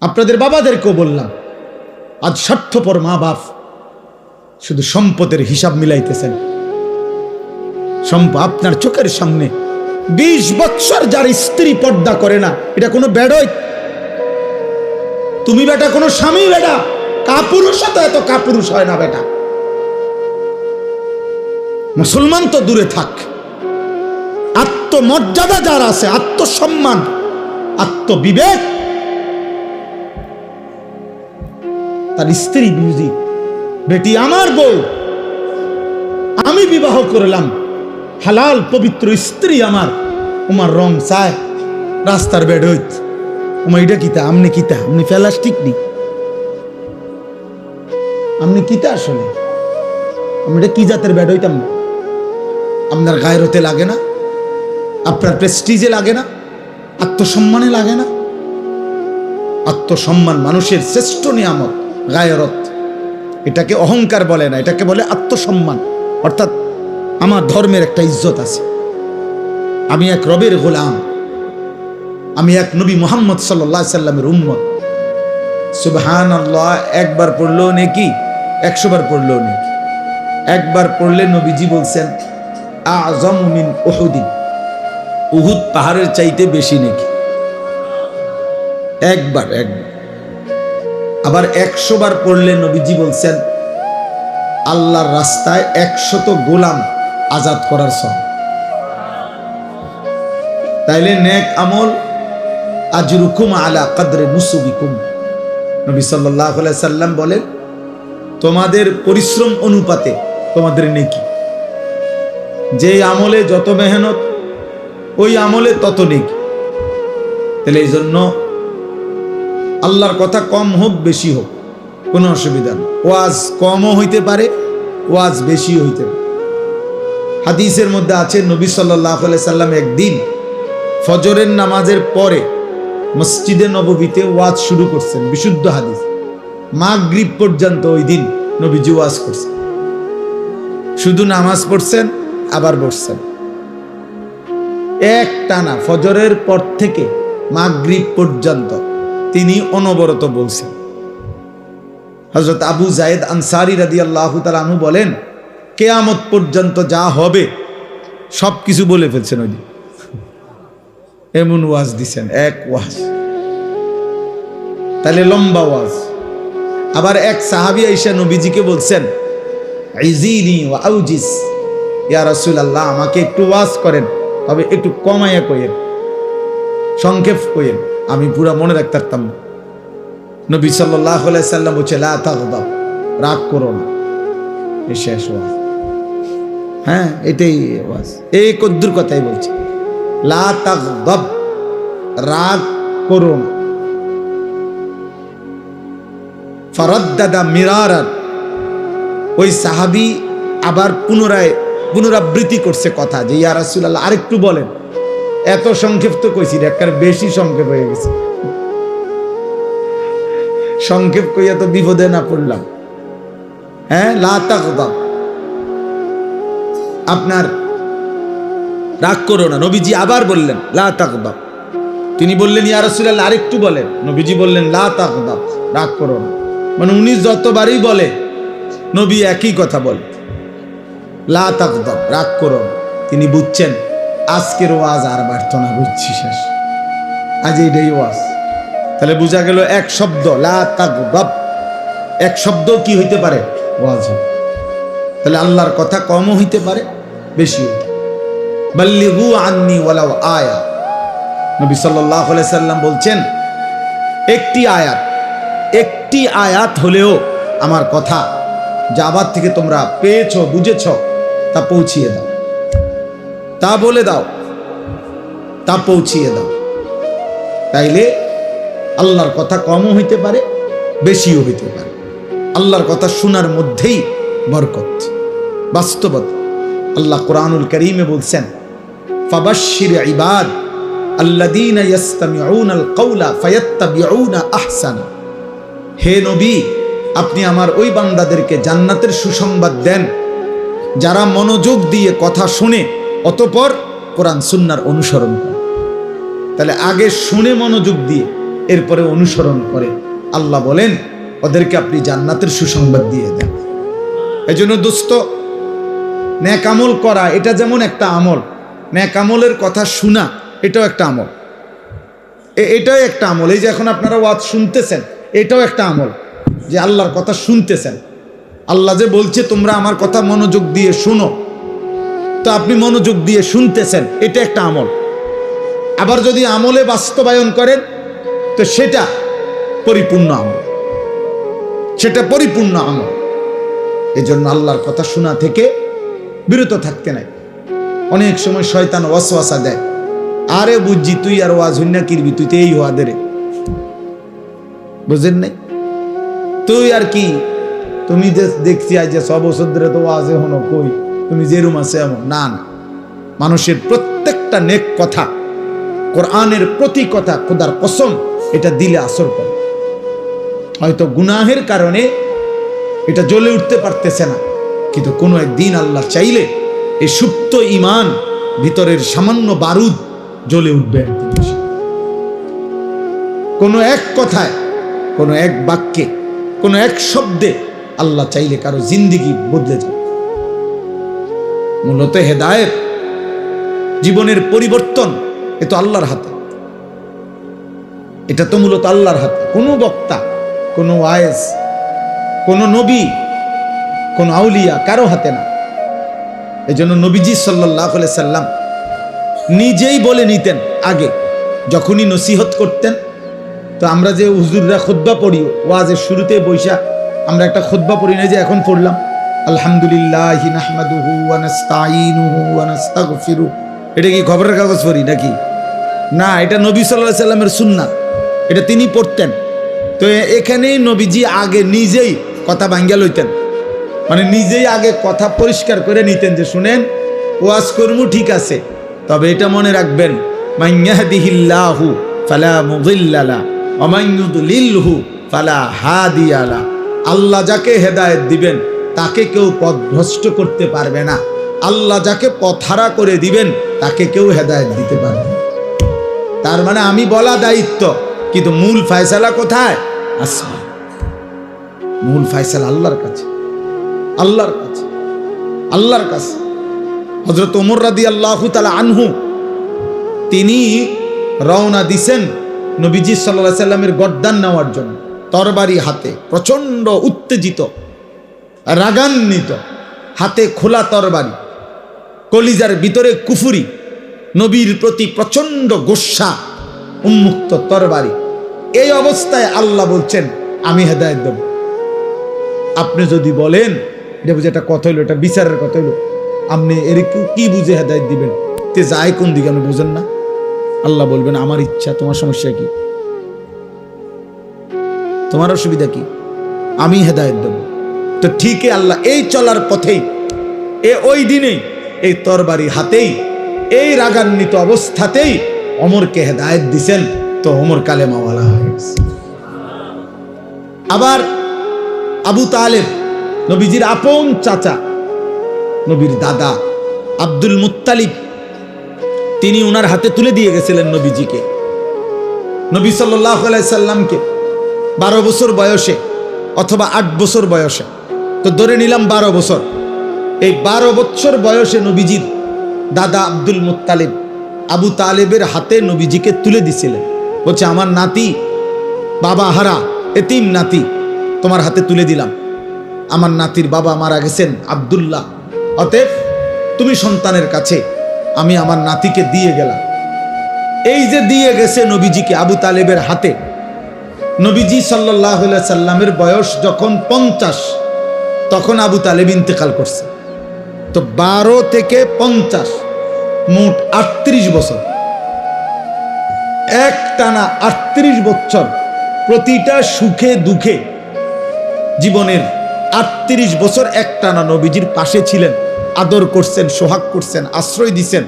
আপনাদের বাবাদেরকেও বললাম, আজ স্বার্থপর মা বাপ শুধু সম্পদের হিসাব মিলাইতেছেন। আপনার চোখের সামনে 20 বৎসর যার স্ত্রী পর্দা করে না, এটা কোনো বেডই? তুমি বেটা কোনো স্বামী বেটা কাপুরুষ তো এত কাপুরুষ হয় না বেটা। মুসলমান তো দূরে থাক, আত্মমর্যাদা যার আছে, আত্মসম্মান, আত্মবিবেক, তার স্ত্রী বুঝি, বেটি আমার বউ, আমি বিবাহ করলাম, হালাল পবিত্র স্ত্রী আমার, তোমার রং চায় রাস্তার বেড হইত, তোমার এটা কিতা, আমনি কিতা, আমনি প্লাস্টিক নি, আমনি কিতা, আসলে আমি এটা কি জাতের বেড হইতাম না? আপনার গায়রতে লাগে না? আপনার প্রেস্টিজে লাগে না? আত্মসম্মানে লাগে না? আত্মসম্মান মানুষের শ্রেষ্ঠ নিয়ামত। গায়রত এটাকে অহংকার বলে না, এটাকে বলে আত্মসম্মান। অর্থাৎ আমার ধর্মের একটা ইজ্জত আছে, আমি এক রবের গোলাম, আমি এক নবী মুহাম্মদ সাল্লাল্লাহু আলাইহি সাল্লামের উম্মত। সুবহানাল্লাহ একবার পড়লেও নেকি, 100 বার পড়লেও নেকি। একবার পড়লে নবীজি বলছেন আযমু মিন উহুদ, উহুদ পাহাড়ের চাইতে বেশি নেকি। একবার। আবার 100 বার পড়লে নবীজি বলছেন আল্লাহর রাস্তায় 100 গোলাম আজাদ করার সওয়াব। তাইলে নেক আমল আজরুকুম আলা কদরে নুসুবিকুম। নবী সাল্লাল্লাহু আলাইহি সাল্লাম বলেন তোমাদের পরিশ্রম অনুপাতে তোমাদের নেকি। যে আমলে যত মেহনত ওই আমলে তত নেকি। তাহলে এই জন্য আল্লাহর কথা কম হোক বেশি হোক কোনো অসুবিধা নেই। ওয়াজ কমও হইতে পারে, ওয়াজ বেশি হইতে পারে। হাদিসের মধ্যে আছে নবী সাল্লাল্লাহু আলাইহি সাল্লাম একদিন ফজরের নামাজের পরে মসজিদে নববীতে ওয়াজ শুরু করছেন, বিশুদ্ধ হাদিস। মাগরিব পর্যন্ত ওই দিন নবীজি ওয়াজ করছেন, শুধু নামাজ পড়ছেন আবার বসছেন। এক টানা ফজরের পর থেকে মাগরিব পর্যন্ত তিনি অনবরত বলছেন। হযরত আবু যায়েদ আনসারী রাদিয়াল্লাহু তাআলা আনহু বলেন কিয়ামত পর্যন্ত যা হবে সব কিছু বলে ফেলছেন ওই দিন, এমন ওয়াজ দিছেন, এক ওয়াজ। তাহলে লম্বা ওয়াজ। আবার এক সাহাবী আয়েশা নবীজিকে বলছেন ইজিনি ওয়া আউজিস, ইয়া রাসূলুল্লাহ আমাকে একটু ওয়াজ করেন, তবে একটু কমাইয়া কইেন, সংক্ষেপ কইেন, আমি পুরা মনে রাখতে পারতাম না। নবী সাল্লাল্লাহু আলাইহি সাল্লাম বলেছে লা তাগদাব, রাগ করো না। এই শেষ ওয়াজ। হ্যাঁ এটাই ওয়াজ, এই কদ্দুর কথাই বলছে, লা তাগদাব, রাগ করো না। ফারাদ্দাদা মিরারান, ওই সাহাবী আবার পুনরাবৃত্তি করছে কথা যে ইয়া রাসূলুল্লাহ আরেকটু বলেন। এত সংক্ষেপ তো কইছি, একবার বেশি সংক্ষেপ হয়ে গেছে। সংক্ষেপ কইয়া তো বিপদে না পড়লাম। হ্যাঁ লা তাগদাব, আপনার রাগ করো না। নবীজি আবার বললেন লা তাগদাব, তিনি বললেন ইয়া রাসূলুল্লাহ আরেকটু বলেন। নবীজি বললেন লা তাগদাব, রাগ করো না। মানে উনি যতবারই বলে নবী একই কথা বলে, লা তাগদাব, রাগ করো না। তিনি বুঝছেন আজকের ওয়াজ আর বাড়তো না, বুঝছি শেষ, আজ এইটাই ওয়াজ। তাহলে বোঝা গেল এক শব্দ লা তাগদাব, এক শব্দ কি হইতে পারে, ওয়াজ। তাহলে আল্লাহর কথা কমও হইতে পারে বেশি হইতে পারে। বাল্লিগু আন্নি ওয়ালাউ আয়া, নবী সাল্লাল্লাহু আলাইহি সাল্লাম বলছেন একটি আয়াত হলেও আমার কথা যা আবার থেকে তোমরা পেয়েছো বুঝেছ তা পৌঁছিয়ে দাও, তা বলে দাও, তা পৌঁছিয়ে দাও। তাইলে আল্লাহর কথা কমও হইতে পারে বেশিও হইতে পারে। আল্লাহর কথা শোনার মধ্যেই বরকত, বাস্তবতা। আল্লাহ কোরআনুল কারীমে বলছেন ফাবাশশির ইবাদ আল্লাযীনা ইসতামিউনাল কাওলা ফায়াত্তাবিউনা আহসানা। হে নবী আপনি আমার ওই বান্দাদেরকে জান্নাতের সুসংবাদ দেন যারা মনোযোগ দিয়ে কথা শুনে অতঃপর কোরআন সুন্নাহর অনুসরণ করে। তাহলে আগে শুনে মনোযোগ দিয়ে, এরপরে অনুসরণ করে, আল্লাহ বলেন ওদেরকে আপনি জান্নাতের সুসংবাদ দিয়ে দেন। এজন্য দোস্ত, নেক আমল করা এটা যেমন একটা আমল, নেক আমলের কথা শোনা এটাও একটা আমল। এটাও একটা আমল। এই যে এখন আপনারা ওয়াজ শুনতেছেন, এটাও একটা আমল যে আল্লাহর কথা শুনতেছেন। আল্লাহ যে বলছে তোমরা আমার কথা মনোযোগ দিয়ে শুনো, তো আপনি মনোযোগ দিয়ে শুনতেছেন, এটা একটা আমল। আবার যদি আমলে বাস্তবায়ন করেন তো সেটা পরিপূর্ণ আমল, সেটা পরিপূর্ণ আমল। এই জন্য আল্লাহর কথা শোনা থেকে বিরত থাকতে নাই। অনেক সময় শয়তান ওয়াসওয়াসা দেয়, আরে বুঝছি তুই আর ওয়াজ হইনা কিরবি, তুই তো এই হওয়া দে রে, বুঝেন নাই? তুই আর কি, তুমি যে দেখছি আজ যে 6 বছর ধরে তো ওয়াজে হনো, কই তুমি যে রুম আছে এমন না। না, মানুষের প্রত্যেকটা নেক কথা, কোরআনের প্রতি কথা, খোদার কসম, এটা দিলে আসর করে। হয়তো গুনাহের কারণে এটা জ্বলে উঠতে পারতেছে না, কিন্তু কোনো একদিন আল্লাহ চাইলে এই সুপ্ত ঈমান, ভিতরের সামান্য বারুদ জ্বলে উঠবে। কোনো এক কথায়, কোনো এক বাক্যে, কোনো এক শব্দে আল্লাহ চাইলে কারো জিন্দেগি বদলে যায়। মূলত হেদায়েত, জীবনের পরিবর্তন, এ তো আল্লাহর হাতে। এটা তো মূলত আল্লাহর হাতে। কোনো বক্তা, কোনো ওয়াইজ, কোনো নবী, কোনো আউলিয়া কারো হাতে না। এই জন্য নবীজি সাল্লাল্লাহু আলাইহি সাল্লাম নিজেই বলে নিতেন আগে, যখনই নসিহত করতেন। তো আমরা যে হুজুররা খুতবা পড়ি, ওয়াজের শুরুতে বৈশা আমরা একটা খুতবা পড়ি না, যে এখন পড়লাম আলহামদুলিল্লাহি নাহমাদুহু ওয়া নাস্তাঈনুহু ওয়া নাস্তাগফিরু, এটা কি খবরের কাগজ পড়ি নাকি? না, এটা নবী সাল্লাল্লাহু আলাইহি সাল্লামের সুন্নাত, এটা তিনি পড়তেন। তো এখানেই নবীজি আগে নিজেই কথা ভাঙ্গা লইতেন, মানে নিজেই আগে কথা পরিষ্কার করে নিতেন যে শুনেন, ওয়াজ করমু ঠিক আছে, তবে এটা মনে রাখবেন, মান ইয়াহদিহিল্লাহু ফালা মুদিল্লা লাহু ওয়া মান ইউদ্লিলহু ফালা হাদিয়া লাহু। আল্লাহ যাকে হেদায়েত দিবেন তাকে কেউ পথভ্রষ্ট করতে পারবে না, আল্লাহ যাকে পথহারা করে দিবেন তাকে কেউ হেদায়েত দিতে পারবে না। তার মানে আমি বলা দায়িত্ব, কিন্তু মূল ফয়সালা কোথায়? আসমান। মূল ফয়সালা আল্লাহর কাছে, আল্লাহর কাছে, আল্লাহর কাছে। হযরত ওমর রাদিয়াল্লাহু তাআলা আনহু তিনি রওনা দিছেন নবীজি সাল্লাল্লাহু আলাইহি সাল্লামের গর্দান নেওয়ার জন্য, তরবারি হাতে, প্রচন্ড উত্তেজিত, রাগান্বিত, হাতে খোলা তরবারি, কলিজার ভিতরে কুফরি, নবীর প্রতি প্রচন্ড গোসা, উন্মুক্ত তরবারি। এই অবস্থায় আল্লাহ বলছেন আমি হেদায়েত দেব। আপনি যদি বলেন এটা বুঝে একটা কথা হইলো, এটা বিচারের কথা হইলো, আপনি এর কি বুঝে হেদায়েত দিবেন? তে যায় কোন দিকে আপনি বুঝেন না? আল্লাহ বলবেন আমার ইচ্ছা, তোমার সমস্যা কি? তোমার অসুবিধা কি? আমি হেদায়েত দেব। তো ঠিকই আল্লাহ এই চলার পথেই, ওই দিনেই, এই তরবারি হাতেই, এই রাগান্বিত অবস্থাতেই ওমরকে হেদায়েত দিছেন। তো ওমর কালেমাওয়ালা হয়ে গেছে। আবার আবু তালেব, নবীজির আপন চাচা, নবীর দাদা আব্দুল মুত্তালিব, তিনি ওনার হাতে তুলে দিয়ে গেছিলেন নবীজিকে, নবী সাল্লাল্লাহু আলাইহি সাল্লামকে 12 বছর বয়সে অথবা 8 বছর বয়সে, তো ধরে নিলাম 12 বছর। এই 12 বছর বয়সে নবীজির দাদা আব্দুল মুত্তালিব আবু তালেবের হাতে নবীজিকে তুলে দিছিলেন। বলছে আমার নাতি, বাবা হারা এতিম নাতি তোমার হাতে তুলে দিলাম। আমার নাতির বাবা মারা গেছেন আব্দুল্লাহ, অতএব তুমি সন্তানের কাছে আমি আমার নাতিকে দিয়ে গেলাম। এই যে দিয়ে গেছে নবীজিকে আবু তালেবের হাতে, নবীজি সাল্লাল্লাহু আলাইহি সাল্লামের বয়স যখন 50, তখন আবু তালেব ইন্তেকাল করছে। তো 12 থেকে 50 মোট 38 বছর, এক টানা 38 বছর, প্রতিটা সুখে দুঃখে জীবনের 38 বছর এক টানা নবীজির পাশে ছিলেন, আদর করছেন, সোহাগ করছেন, আশ্রয় দিছেন,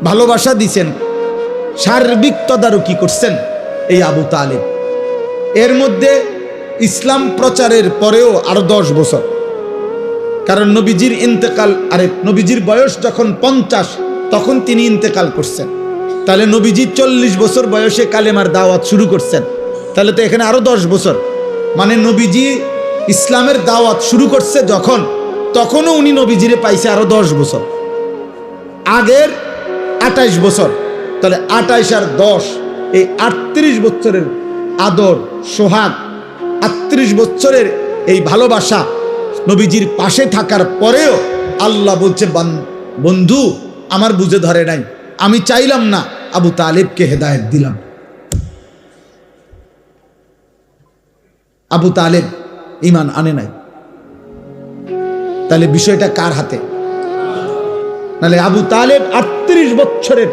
ভালোবাসা দিছেন, সার্বিক তদারকি করছেন এই আবু তালেব। এর মধ্যে ইসলাম প্রচারের পরেও আরো 10 বছর, কারণ নবীজির ইন্তেকাল, নবীজির বয়স যখন 50 তখন তিনি ইন্তেকাল করছেন। তাহলে নবীজি 40 বছর বয়সে কালেমার দাওয়াত শুরু করছেন, তাহলে তো এখানে আরো 10 বছর, মানে নবীজি ইসলামের দাওয়াত শুরু করছে যখন, তখনও উনি নবীজিরে পাইছে আরো 10 বছর, আগের 28 বছর, তাহলে 28 আর 10 এই 38 বছরের আদর সোহাগ, 38 বছরের এই ভালোবাসা, নবীজির পাশে থাকার পরেও আল্লাহ বলছে বন্ধু আমার বুঝে ধরে নাই, আমি চাইলাম না, আবু তালেবকে হেদায়েত দিলাম। আবু তালেব ঈমান আনে নাই, তাহলে বিষয়টা কার হাতে? নাহলে আবু তালেব 38 বছরের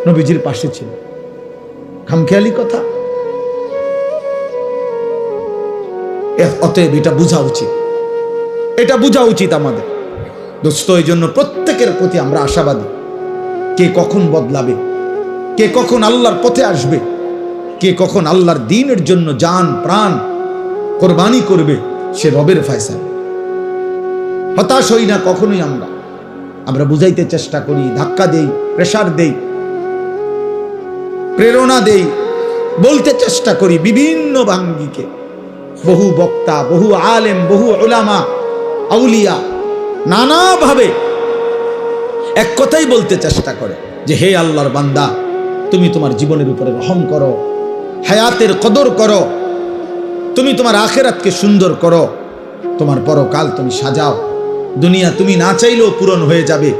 নবীজির পাশে ছিল, খামখেয়ালি কথা। অতএব এটা বোঝা উচিত, এটা বোঝা উচিত আমাদের দোস্ত। এই জন্য প্রত্যেকের প্রতি আমরা আশাবাদী। কে কখন বদলাবে, কে কখন আল্লাহর পথে আসবে, কে কখন আল্লাহর দ্বীনের জন্য জান প্রাণ কোরবানি করবে, সে রবের ফয়সালা। হতাশ হই না কখনোই। আমরা বুঝাইতে চেষ্টা করি, ধাক্কা দেই, প্রেসার দেই, প্রেরণা দেই, বলতে চেষ্টা করি বিভিন্ন ভাঙ্গিকে। বহু বক্তা, বহু আলেম, বহু উলামা, আউলিয়া নানাভাবে এক কথাই বলতে চেষ্টা করে যে হে আল্লাহর বান্দা, তুমি তোমার জীবনের উপরে রহম করো, হায়াতের কদর করো, তুমি তোমার আখিরাতকে সুন্দর করো, তোমার পরকাল তুমি সাজাও। দুনিয়া তুমি না চাইলেও পূরণ হয়ে যাবে,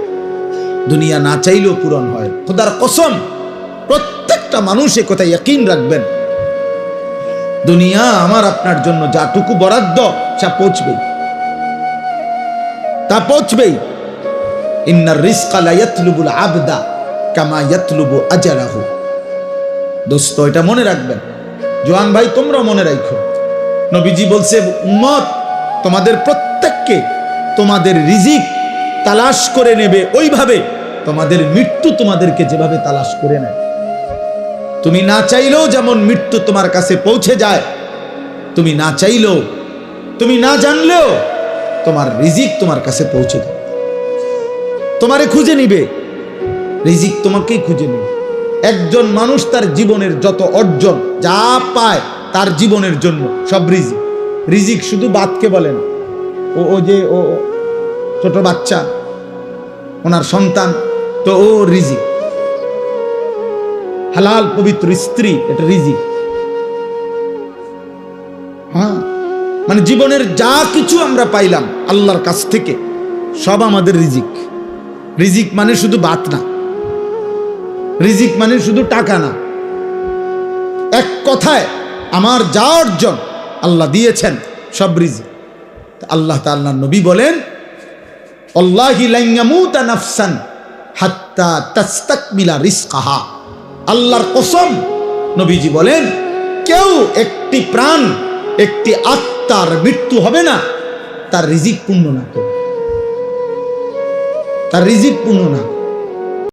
দুনিয়া না চাইলেও পূরণ হয়। খোদার কসম, প্রত্যেকটা মানুষ এ কথা ইয়াকিন রাখবেন, দুনিয়া আমার আপনার জন্য যাটুকু বরাদ্দ তা পৌঁছবেই, তা পৌঁছবেই। ইন্নার রিজকা লা ইয়াতলুবুল আবদা কামা ইয়াতলুবু আজালাহু। দোস্ত এটা মনে রাখবেন, জোয়ান ভাই তোমরা মনে রাখো, নবীজি বলছে উম্মত তোমাদের প্রত্যেককে তোমাদের রিজিক তালাশ করে নেবে ওইভাবে তোমাদের মৃত্যু তোমাদেরকে যেভাবে তালাশ করে নেয়। তুমি না চাইলেও যেমন মৃত্যু তোমার কাছে পৌঁছে যায়, তুমি না চাইলেও, তুমি না জানলেও তোমার রিজিক তোমার কাছে পৌঁছে যায়, তোমারে খুঁজে নিবে, রিজিক তোমাকেই খুঁজে নিবে। একজন মানুষ তার জীবনের যত অর্জন যা পায় তার জীবনের জন্য সব রিজিক। রিজিক শুধু বাতকে বলে না, ও যে ও ছোট বাচ্চা, ওনার সন্তান, তো ও রিজিক। হালাল পবিত্র স্ত্রী, এটা রিজিক। হ্যাঁ, মানে জীবনের যা কিছু আমরা পাইলাম আল্লাহর কাছ থেকে সব আমাদের রিজিক। রিজিক মানে শুধু ভাত না, রিজিক মানে শুধু টাকা না। এক কথায় আমার যা অর্জন আল্লাহ দিয়েছেন সব রিজিক। আল্লাহ তাআলা নবী বলেন, আল্লাহি লা ইয়ামুতা নাফসান হাত্তা তাস্তাকমিলা রিজকাহা। আল্লাহর কসম, নবীজি বলেন কেউ একটি প্রাণ, একটি আত্মার মৃত্যু হবে না তার রিজিক পূর্ণ না করে, তার রিজিক পূর্ণ না।